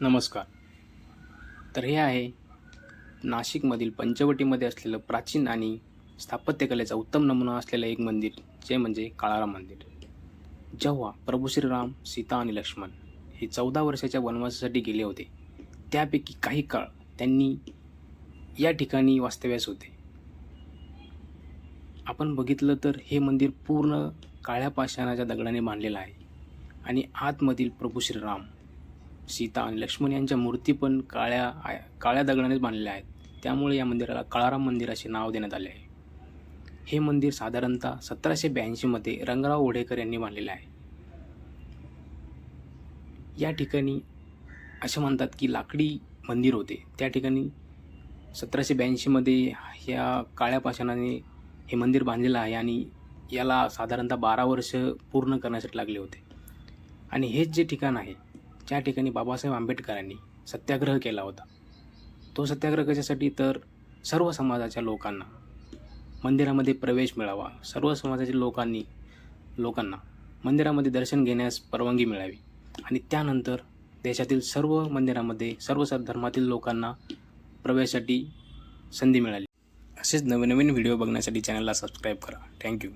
नमस्कार. तर हे आहे नाशिकमधील पंचवटीमध्ये असलेलं प्राचीन आणि स्थापत्यकलेचा उत्तम नमुना असलेलं एक मंदिर, जे म्हणजे काळाराम मंदिर. जेव्हा प्रभू श्रीराम, सीता आणि लक्ष्मण हे 14 वर्षाच्या वनवासासाठी गेले होते, त्यापैकी काही काळ त्यांनी या ठिकाणी वास्तव्यास होते. आपण बघितलं तर हे मंदिर पूर्ण काळ्या पाषाणाच्या दगडाने बांधलेलं आहे आणि आतमधील प्रभू श्रीराम, सीता आणि लक्ष्मण यांच्या मूर्ती पण काळ्या दगडानेच बांधलेल्या आहेत. त्यामुळे या मंदिराला काळाराम मंदिर असे नाव देण्यात आले आहे. हे मंदिर साधारणतः 1782 मध्ये रंगराव ओढेकर यांनी बांधलेले आहे. या ठिकाणी असे म्हणतात की लाकडी मंदिर होते. त्या ठिकाणी 1782 मध्ये ह्या काळ्या पाषाणाने हे मंदिर बांधलेलं आहे आणि याला साधारणतः 12 वर्ष पूर्ण करण्यासाठी लागले होते. आणि हेच जे ठिकाण आहे, ज्या ठिकाणी बाबासाहेब आंबेडकरांनी सत्याग्रह केला होता. तो सत्याग्रह कशासाठी, तर सर्व समाजाच्या लोकांना मंदिरामध्ये प्रवेश मिळावा, सर्व समाजाच्या लोकांना मंदिरामध्ये दर्शन घेण्यास परवानगी मिळावी आणि त्यानंतर देशातील सर्व मंदिरामध्ये सर्व धर्मातील लोकांना प्रवेशासाठी संधी मिळाली. असेच नवीन व्हिडिओ बघण्यासाठी चॅनलला सबस्क्राईब करा. थँक्यू.